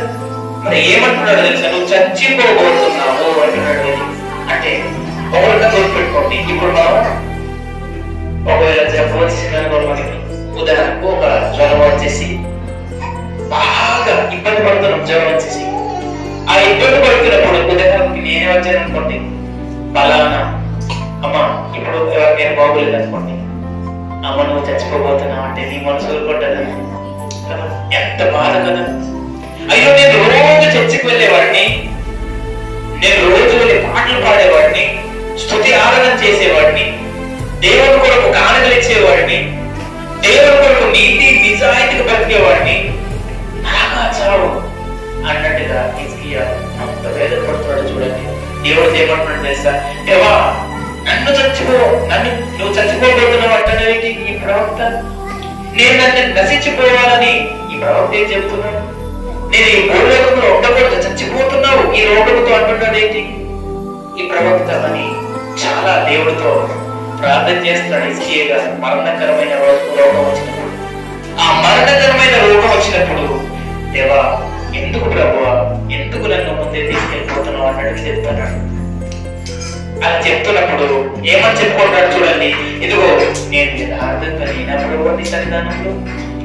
Speaker 1: మరి ఏమంటున్నాడు తెలుసా? నువ్వు చచ్చిపోబోతున్నావు అంటున్నాడు. అంటే ఒకరిగా గుర్తుపెట్టుకోండి. ఇప్పుడు మనం ఒకవేళ జ్వరం వచ్చిందనుకో, మనకి ఉదాహరణకు ఒక జ్వరం వచ్చేసి బాగా ఇబ్బంది పడుతున్నాం. జ్వరం వచ్చేసి ఆ ఇబ్బంది పడుతున్నప్పుడు ఉదాహరణకి నేనే వచ్చాను అనుకోండి, పలానా అమ్మ ఇప్పుడు నేను బాగోలేదు అనుకోండి, అమ్మ నువ్వు చచ్చిపోబోతున్నావు అంటే నీ మనసు ఊరుకుంటుందా? ఎంత బాధ కదా. అయ్యో నేను రోజు చర్చికి వెళ్ళేవాడిని, నేను రోజు వెళ్ళి పాటలు పాడేవాడిని, స్తుతి ఆరాధన చేసేవాడిని, దేవుని కొరకు కానుకలు ఇచ్చేవాడిని, దేవుని కొరకు నీతి నిజాయితీగా బ్రతికేవాడిని, నాగా చావు అన్నట్టుగా హిజ్కియా అంత వేదపడుతున్నాడు. చూడండి, దేవుడు ఏమంటున్నాడు తెలుసా? దేవా నన్ను నువ్వు చచ్చిపోబోతున్నావు అంటున్నావేంటి ఈ ప్రవక్త? నేను నన్ను నశించిపోవాలని ఈ ప్రవక్త ఏం చెప్తున్నాడు? నేను ఈ భూలోకంలో ఉండకూడదు, చచ్చిపోతున్నావు ఈ రోగంతో అంటున్నాడు ఏంటి ఈ ప్రవక్త అని చాలా దేవుడితో ప్రార్థన చేస్తున్నాడు హిజ్కియా గారు. మరణకరమైన రోగం వచ్చినప్పుడు, ఆ మరణకరమైన రోగం వచ్చినప్పుడు, దేవా ఎందుకు ప్రభువా, ఎందుకు నన్ను ముందే తీసుకెళ్ళిపోతున్నావు అన్నట్టు చెప్తున్నాడు. అది చెప్తున్నప్పుడు ఏమని చెప్పుకుంటాడు చూడండి, ఇదిగో నేను యథార్థంగా లేనప్పుడు నీ సన్నిధానంలో,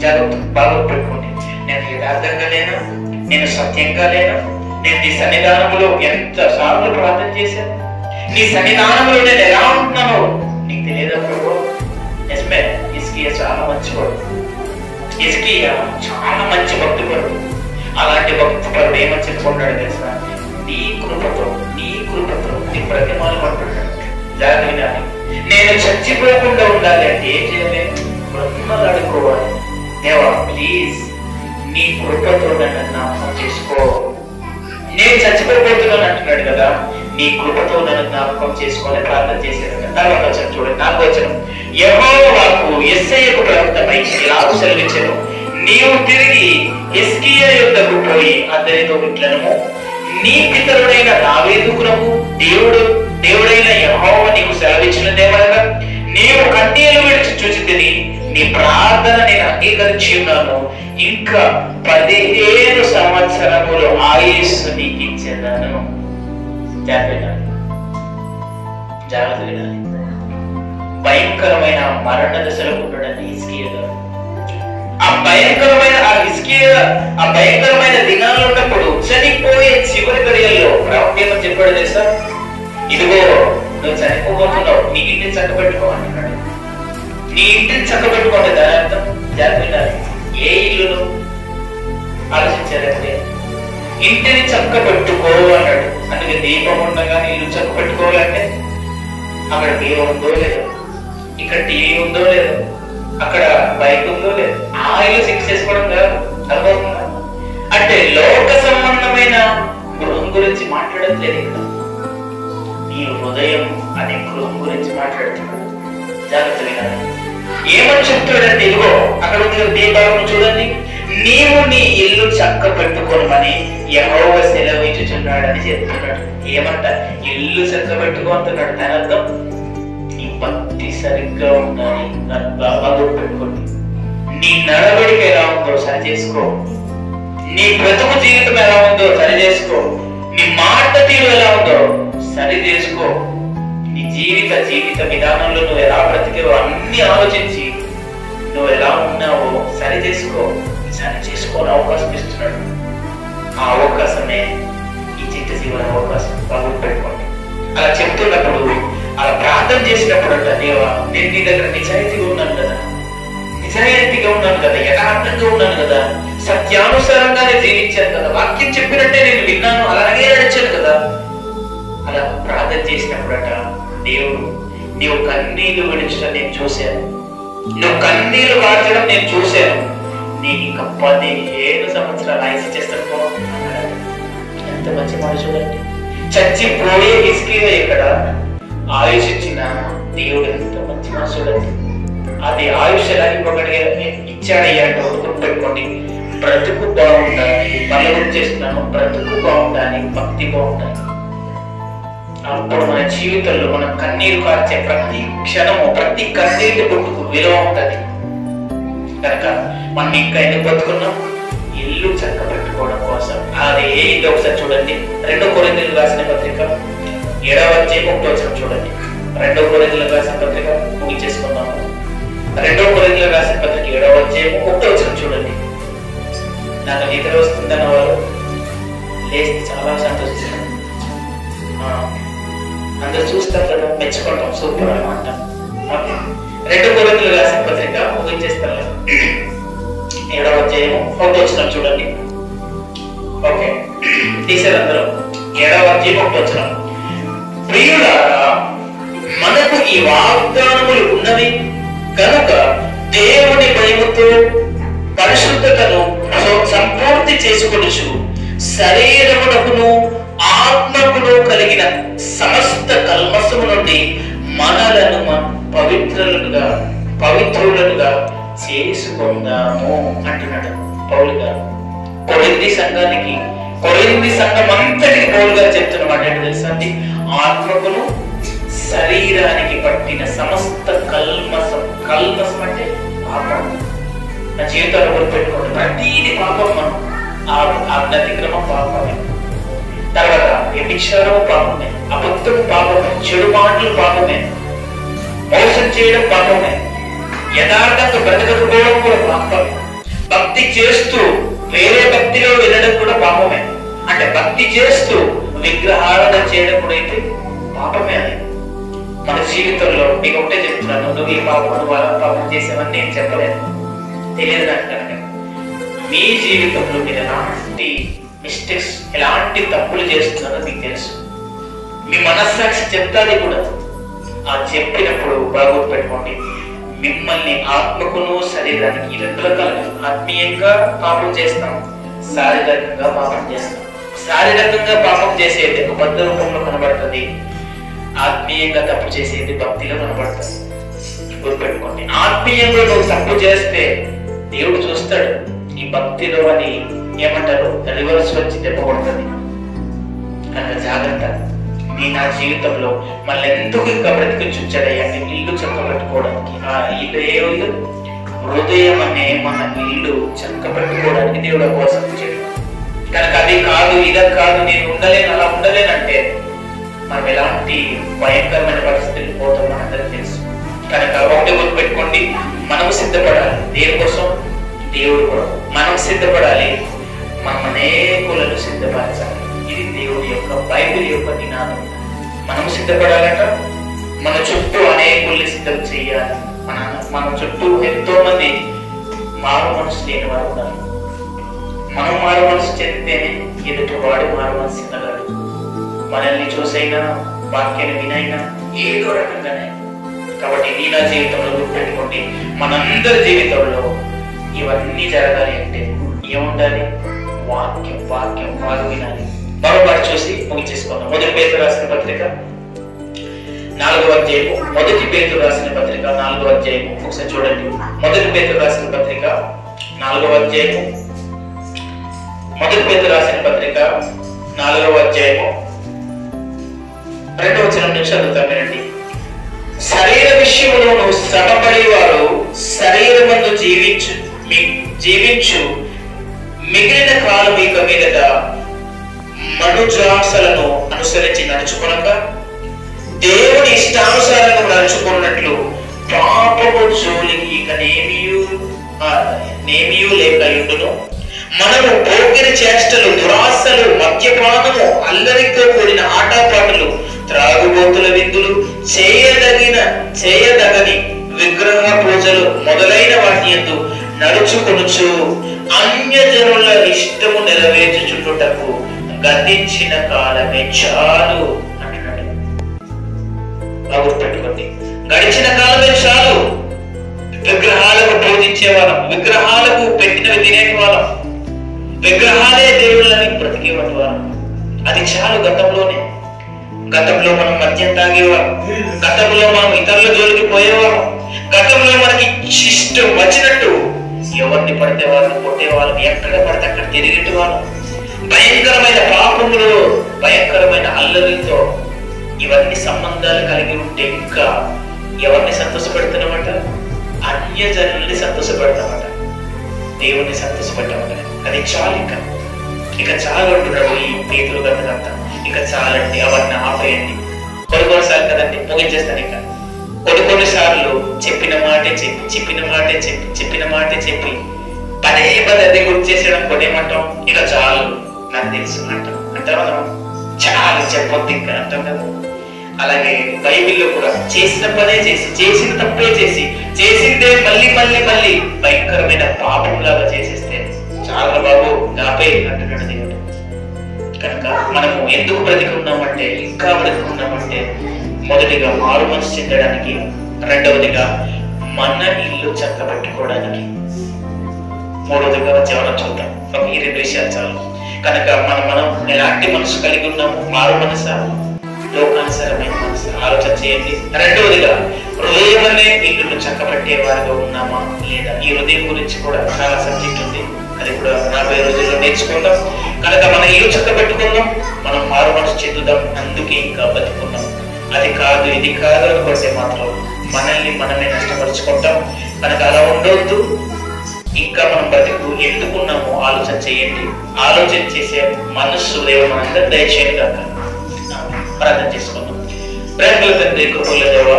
Speaker 1: జాగ్రత్త బాగా పెట్టుకోండి, నేను యథార్థంగా లేనా, నేను సత్యంగా లేనా, నేను నీ సన్నిధానంలో ఎంత సార్లు ప్రార్థన చేశాను, నీ సన్నిధానంలో నేను ఎలా ఉంటున్నాను నీకు తెలియదప్పుడు. నిజమే, హిజ్కియా చాలా మంచివాడు. హిజ్కియా చాలా మంచి భక్తుడు. అలాంటి భక్తుడు ఏమని చెప్పుకుంటాడు తెలుసా? నీ కృపతో నీ ప్రతిమాలు అంటున్నాడు. దాని నేను చచ్చిపోకుండా ఉండాలి అంటే ఏం చేయాలి? బ్రతిమలాడుకోవాలి. దేవా ప్లీజ్ నీ కృపతో నన్ను జ్ఞాపకం చేసుకో. నేను చచ్చిపోతున్నాను అంటున్నాడు కదా, నీ కృపతో నన్ను జ్ఞాపకం చేసుకొని ప్రార్థన చేశాడు. తర్వాత వచ్చాను చూడండి, 4వ వచనం. యెహోవాకు యెషయా ప్రవక్తపై ఇలాగు సెలవిచ్చెను, నీవు తిరిగి హిజ్కియా యొద్దకు పోయి అతనితో ఇట్లనము, నీ పితరుడైన దావీదుకునకు దేవుడైన యెహోవా నీకు సెలవిచ్చినదేమనగా, నీవు కన్నీళ్లు విడిచి చూచితిని, నీ ప్రార్థన నేను అంగీకరించి ఉన్నాను, ఇంకా 15 సంవత్సరములు ఆయుస్సు నీకు ఇచ్చేదాను. జాగ్రత్త వినాలి. భయంకరమైన మరణ దశలో ఉంటాడని హిజ్కియా గారు. ఆ భయంకరమైన దినాలు ఉన్నప్పుడు చనిపోయే చివరి గడియల్లో ప్రవక్త ఏమని చెప్పాడు తెలుసా? ఇదిగో నువ్వు చనిపోబోతున్నావు, నీ ఇంటిని చక్కబెట్టుకో అంటున్నాడు. నీ ఇంటిని చక్కబెట్టుకోండి. దాని అర్థం జాగ్రత్త. ఏ ఇల్లును ఆలోచించారంటే ఇంటిని చక్కబెట్టుకో అన్నాడు. అందుకే దీపం ఉండగానే ఇల్లు చక్కబెట్టుకోవాలంటే అక్కడ దీపం ఉందో లేదో, ఇక్కడ టీవీ ఉందో లేదో, అక్కడ బైక్ ఉందో లేదు, ఆ ఇల్లు ఫిక్స్ చేసుకోవడం కాదు. అర్థమవుతుందా? అంటే లోక సంబంధమైన గృహం గురించి మాట్లాడట్లేదు ఇక్కడ. నీ హృదయం అనే గృహం గురించి మాట్లాడుతున్నాడు. జాగ్రత్త వినాలి. ఏమని చెప్తాడంటే, ఇదిగో అక్కడ దీపాలను చూడండి, నీవు నీ ఇల్లు చక్క పెట్టుకోమని యెహోవా సెలవిచ్చుచున్నాడని చెప్తున్నాడు. ఏమంట? ఇల్లు చక్క పెట్టుకో అంటున్నాడు. దాని అర్థం నీ భక్తి సరిగ్గా ఉండాలి. బాగా పెట్టుకోండి. నీ నడవడిక ఎలా ఉందో సరి చేసుకో. నీ బ్రతుకు జీవితం ఎలా ఉందో సరి చేసుకో. నీ మాట తీరు ఎలా ఉందో సరి చేసుకో. నీ జీవిత విధానంలో నువ్వు ఎలా బ్రతికేవో అన్ని ఆలోచించి నువ్వు ఎలా ఉన్నావో సరి చేసుకో. సరి చేసుకోని అవకాశం ఇస్తున్నాడు. ఆ అవకాశమే ఈ చిత్త జీవన అవకాశం. బాగా పెట్టుకోండి. అలా చెప్తున్నప్పుడు, అలా ప్రార్థన చేసినప్పుడు అంట, దేవా నేను నీ దగ్గర నిజాయితీగా ఉన్నాను కదా, యథార్థంగా ఉన్నాను కదా, సత్యానుసారంగానే జీవించాను కదా, వాక్యం చెప్పినట్టే నేను విన్నాను, అలాగే నడిచాను కదా. అలా ప్రార్థన చేసినప్పుడట దేవుడు, నీవు కన్నీళ్లు విడిచడం నేను చూశాను, నువ్వు కన్నీళ్లు వార్చడం నేను చూశాను, నీకు ఇంకా 15 సంవత్సరాలు ఆయుష్ చేస్తాను. ఎంత మంచి మాట చూడండి. చచ్చిపోయే హిజ్కియా ఇక్కడ ఆయుష్ ఇచ్చిన దేవుడు ఎంత మంచి మాట చూడండి. అది ఆయుష్ ఎలా ఇచ్చాడయ్యా అంటే గుర్తుపెట్టుకోండి, బ్రతుకు బాగుండాలి. మళ్ళీ గుర్తు చేస్తున్నాను, బ్రతుకు బాగుండాలి, భక్తి బాగుండాలి. అప్పుడు మన జీవితంలో మనం కన్నీరు కార్చే ప్రతి క్షణము, ప్రతి కన్నీటి గుట్టుకు విలువ ఉంటుంది. కనుక మనం ఇంకా ఎందుకు బతుకున్నాం? ఇల్లు చక్క పెట్టుకోవడం కోసం. అది ఇది ఒకసారి చూడండి. 2 కొరింథీయులకు రాసిన పత్రిక 7వ అధ్యాయం 1వ వచనం చూడండి. 2 కొరింథీయులకు రాసిన పత్రిక ముగించేసుకున్నాము. 2 కొరింథీయులకు రాసిన పత్రిక 7వ అధ్యాయం 1వ వచనం చూడండి. నాకు నిద్ర వస్తుందన్న వారు లేచి చాలా సంతోషిస్తాను. అందరు చూస్తారు కదా, మెచ్చుకుంటాం, సూపర్ అని అంటాం. 2 కొరింథీయులకు రాసిన పత్రిక ముగించేస్తారు. 7వ అధ్యాయం 1వ వచనం చూడండి. ఓకే, తీసారు అందరూ. 7వ అధ్యాయం 1వ వచనం. ప్రియులారా, మనకు ఈ వాగ్దానములు ఉన్నవి కనుక దేవుని భయముతో పరిశుద్ధతను సంపూర్తి చేసుకొనుచు శరీరమునకును ఆత్మకును కలిగిన సమస్త కల్మషము నుండి మనలను పవిత్రులుగా చేసుకుందాము అంటున్నాడు పౌలు గారు. కొరింథీ సంఘం అంతటికి పౌలు గారు చెప్తున్నమాట ఏంటో తెలుసా అండి? ఆత్మకును శరీరానికి పట్టిన సమస్త కల్మషం అంటే పాపం. నా జీవితంలో గుర్తుపెట్టుకోండి, ప్రతిది పాపం. మనం అతిక్రమం పాపమే, తర్వాత వ్యభిచారం పాపమే, అబద్ధం పాపమే, చెడు మాటలు పాపమే, మోసం చేయడం పాపమే, యథార్థంగా బ్రతకపోవడం కూడా పాపమే, భక్తి చేస్తూ వేరే భక్తిలో వెళ్ళడం కూడా పాపమే. అంటే భక్తి చేస్తూ విగ్రహారాధన చేయడం కూడా అయితే పాపమే. అది మన జీవితంలో మీకు ఒకటే చెప్తున్నాను, నువ్వు ఈ పాపం చేసావని నేను చెప్పలేదు, తెలియదు నాకు. కనుక మీ జీవితంలో మీరు ఎలాంటి మిస్టేక్స్, ఎలాంటి తప్పులు చేస్తున్నారో మీకు తెలుసు. మీ మనస్సాక్షి చెప్తాది కూడా. ఆ చెప్పినప్పుడు బాగా పెట్టుకోండి, మిమ్మల్ని ఆత్మకును శరీరానికి రెండు రకాలుగా ఆత్మీయంగా పాపం చేస్తాం, శారీరకంగా పాపం చేస్తాం. శారీరకంగా పాపం చేసేది బద్ధ రూపంలో కనబడుతుంది, ఆత్మీయంగా తప్పు చేసేది భక్తిలో కనబడుతుంది. గుర్తుపెట్టుకోండి, ఆత్మీయంగా నువ్వు తప్పు చేస్తే దేవుడు చూస్తాడు, ఈ భక్తిలో అని ఏమంటారు రివర్స్ వచ్చి దెబ్బ కొడుతుంది. కనుక జాగ్రత్త. నా జీవితంలో మళ్ళీ ఎందుకు ఇంకా బ్రతికి ఉంచాడయ్యా నేను ఇల్లు చక్కబెట్టుకోవడానికి. ఆ ఇల్లు ఏ ఇల్లు? హృదయం అనే మన ఇల్లు చక్కబెట్టుకోవడానికి దేవుడు కోసం చేయడం. కనుక అది కాదు ఇదే కాదు, నేను ఉండలేను అలా ఉండలేనంటే మనం ఎలాంటి భయంకరమైన పరిస్థితులు పోతాం మనందరికీ తెలుసు. కనుక ఒకటి గుర్తుపెట్టుకోండి, మనం సిద్ధపడాలి దేనికోసం? దేవుడు కూడా మనం సిద్ధపడాలి, మనం అనేకులను సిద్ధపరచాలి. ఇది దేవుడి యొక్క బైబిల్ యొక్క నినాదం. మనం సిద్ధపడాలట, మన చుట్టూ అనేకుల్ని సిద్ధం చేయాలి. మన చుట్టూ ఎంతో మంది మారు మనసు లేని వారు ఉన్నారు. మనం మారు మనసు చెందితేనే ఎదుటివాడు మారు మనసు చెందగలడు. మనల్ని చూసైనా వాక్యాన్ని వినైనా ఏదో రకంగానే. కాబట్టి నీ నా జీవితంలో గుర్తుపెట్టుకోండి, మనందరి జీవితంలో ఇవన్నీ జరగాలి అంటే ఏముండాలి? వాక్యం వాక్యం బాగా వినాలి. మరోపాటు చూసి ముగించేసుకుందాం. మొదటి పేతురు రాసిన పత్రిక 4వ అధ్యాయము. మొదటి పేతురు రాసిన పత్రిక 4వ అధ్యాయము ఒకసారి చూడండి. మొదటి పేతురు రాసిన పత్రిక 4వ అధ్యాయము. మొదటి పేతురు రాసిన పత్రిక 4వ అధ్యాయము 2వ వచనం నుంచి చదువుతాం వినండి. శరీర విషయంలో నువ్వు శ్రమపడే వారు శరీరమందు జీవించు మిగిలిన కాలం ఇక మీదట మనుజాసలను అనుసరించి నడుచుకొనక దేవుని ఇష్టానుసారంగా నడుచుకున్నట్లు పాపము జోలికి ఇక నేమియూ లేక యుండును. మనము పోకిరి చేష్టలు, దురాశలు, మద్యపానము, అల్లరితో కూడిన ఆటపాటలు, త్రాగుబోతుల విందులు, చేయదగని విగ్రహ పూజలు మొదలైన వాటి యందు నడుచుకొనుచు అన్యజనుల ఇష్టము నెరవేర్చుచుటకు గతించిన కాలమే చాలు అంటున్నాడు. గుర్తుపెట్టుకోండి, గడిచిన కాలమే చాలు. విగ్రహాలకు పూజించే వాళ్ళం, విగ్రహాలకు పెట్టినవి తినేటి వాళ్ళం, విగ్రహాలే దేవుళ్ళని బ్రతికేవాటి వాళ్ళం. అది చాలు. గతంలో మనం మద్యం తాగేవాళ్ళం, గతంలో మనం ఇతరుల జోలికి పోయేవాళ్ళం, గతంలో మనకి ఇష్టం వచ్చినట్టు ఎవరిని పడితే వాళ్ళని కొట్టేవాళ్ళం, ఎక్కడ పడితే అక్కడ తిరిగేటి వాళ్ళం, భయంకరమైన పాపములు, భయంకరమైన అల్లరితో ఇవన్నీ సంబంధాలు కలిగి ఉంటే ఇంకా ఎవరిని సంతోషపెడుతున్నామట? అన్యజనుల్ని సంతోషపెడతామట, దేవుణ్ణి సంతోషపెట్టామట. అది చాలు, ఇక చాలు అంటున్నాడు ఈ పేతురు గతంతా. ఇక చాలండి, అవన్నీ ఆపేయండి. కొన్నిసార్లు కదండి ముగించేస్తాను. ఇక కొన్నిసార్లు చెప్పిన మాటే చెప్పి పదే అదే గుర్తు చేసేయడం కొనేమంటాం. ఇక చాలు నాకు తెలుసు అంటాం. మనం చాలు చెప్పొద్దు ఇంకా అంటాం కదా. అలాగే బైబిల్లో కూడా చేసిన పనే చేసిన తప్పే చేసిందే మళ్ళీ భయంకరమైన పాపం లాగా చేసేస్తే చాలా బాబు నాపే అంటున్నాడు దేవుడు. కనుక మనము ఎందుకు బ్రతికున్నామంటే, ఇంకా బ్రతికున్నామంటే మొదటిగా మారు మనసు చెందడానికి, రెండవదిగా మన ఇల్లు చక్కబెట్టుకోవడానికి, మూడవదిగా జీవనం చూద్దాం. ఈ 2 విషయాలు చాలు. కనుక మనం ఎలాంటి మనసు కలిగి ఉన్నాము? మారు మనసా, లోకానుసారమైన మనసు? ఆలోచన చేయండి. రెండవదిగా హృదయం అనే ఇల్లును చక్కబెట్టే వారిగా ఉన్నామా లేదా? ఈ హృదయం గురించి కూడా చాలా సబ్జెక్ట్ ఉంది, అది కూడా రాబోయే రోజుల్లో నేర్చుకుందాం. కనుక మన ఇల్లు చక్కబెట్టుకుందాం, మనం మారు మనసు చెందుదాం. అందుకే ఇంకా బతుకున్నాం. అది కాదు ఇది కాదు అనుకుంటే మాత్రం మనల్ని మనమే నష్టపరుచుకుంటాం. కనుక అలా ఉండవద్దు. ఇంకా మనం బ్రతుకు ఎందుకున్నామో ఆలోచన చేయండి. ఆలోచన చేసే మనస్సు దేవుడు మనందరూ దయచేయండి కాక. ప్రార్థన చేసుకుందాం. ప్రేమల తండ్రి, కృపల దేవ,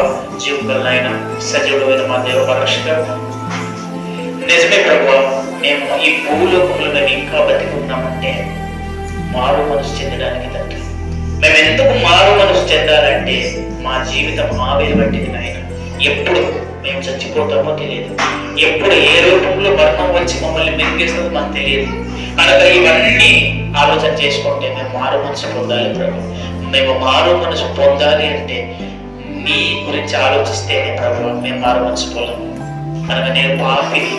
Speaker 1: జీవగల నాయన, సజీవుడైన మా దేవ పరక్షక, నిజమే ప్రభువా, మేము ఈ భూలోకంలో మేము ఇంకా బతికున్నామంటే మారు మనసు చెందడానికి తండ్రి. మేము ఎందుకు మారు మనసు చెందాలంటే మా జీవితం ఆవిరి పట్టింది నాయన. ఎప్పుడు మేము చచ్చిపోతామో తెలియదు, ఎప్పుడు ఏ రూపంలో మరణం వచ్చి మమ్మల్ని మెరిగేస్తుందో మాకు తెలియదు. కనుక ఇవన్నీ ఆలోచన చేసుకుంటే మేము మారు మనసు పొందాలి ప్రభు. మేము మారు మనసు పొందాలి అంటే నీ గురించి ఆలోచిస్తేనే ప్రభు మేము మారవచ్చుకోలేము. అనగా నేను పాపిని,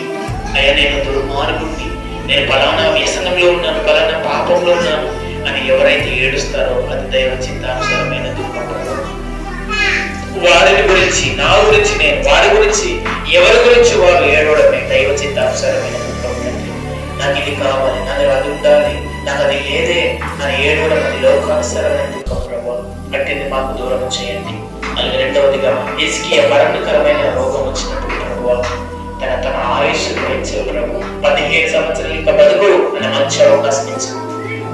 Speaker 1: అయ్యా నేను దుర్మార్గుడిని, నేను పలానా వ్యసనంలో ఉన్నాను, పలానా పాపంలో ఉన్నాను అని ఎవరైతే ఏడుస్తారో అది దైవ చిత్తానుసారమైన దుఃఖం ప్రభు. వారిని గురించి, నా గురించి నేను, వారి గురించి, ఎవరి గురించి వారు ఏడవడమే దైవ చిత్తానుసారమైన దుఃఖం. నాకు ఇది కావాలి, నాకు అది ఉండాలి, నాకు అది లేదే అని ఏడవడం అది లోకానుసారమైన దుఃఖం ప్రభు. అట్టింది మాకు దూరం చేయండి. అలాగే రెండవదిగా హిజ్కియా మరణకరమైన రోగం వచ్చినప్పుడు ప్రభు తన ఆయుష్ పెంచే ప్రభు 15 సంవత్సరాలు ఇంకా బతుకు అని మంచి అవకాశం ఇచ్చు.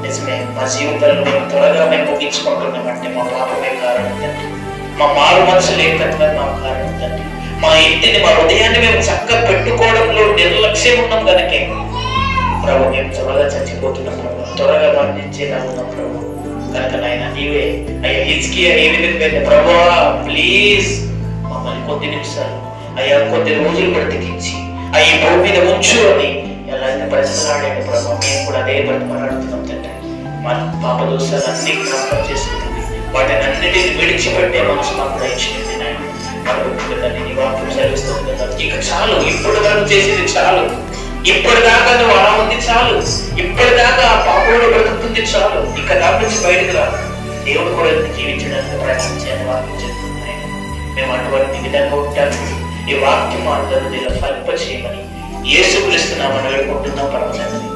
Speaker 1: నిజమే, మా జీవితాలను మేము త్వరగా మేము ముగించుకుంటున్నామంటే మా పాపమే కారణం తండ్రి. మా మారు మనసు లేకపోతే మా కారణం తండ్రి. మా ఇంటిని, మా హృదయాన్ని మేము చక్కగా పెట్టుకోవడంలో నిర్లక్ష్యం ఉన్నాం కనుకే ప్రభు మేము త్వరగా చచ్చిపోతున్నాం ప్రభు, త్వరగా మరణించేలా ఉన్నాం ప్రభు. కనుక నాయన నీవే అయ్యా హిజ్కియా ఏ విధంగా ప్రభువా ప్లీజ్ మమ్మల్ని కొద్ది నిమిషాలు అయ్యా కొద్ది రోజులు బ్రతికించి ఈ భూమి మీద ఉంచు అని ఎలా అయితే ప్రశ్నలాడాడు ప్రభు, మేము కూడా అదే బ్రతిమలాడుతున్నాం తండ్రి. మా పాప దోషాలు అన్ని జ్ఞాపకం చేసుకుంటుంది, వాటిని అన్నిటిని విడిచిపెట్టే మనసు మాకు దయచేయండి నాయన. మనకు తల్లి నీ వాక్యం చదివిస్తుంది కదా, ఇక చాలు, ఇప్పటి వరకు చేసేది చాలు, ఇప్పటిదాకా నువ్వు అలా ఉంది చాలు, ఇప్పటిదాకా ఆ పాపంలో బ్రతుకుతుంది చాలు, ఇక దాని నుంచి బయటకు రాదు. దేవుడు కూడా జీవించడానికి ప్రయత్నించాలని వాక్యం చెప్తున్నాయి. మేము అటువంటి విధంగా ఉంటాము. ఈ వాక్యం అందరూ దీనిలో ఫలింప చేయమని యేసుక్రీస్తు నామమున వేడుకుంటున్నాం పరమ తండ్రి.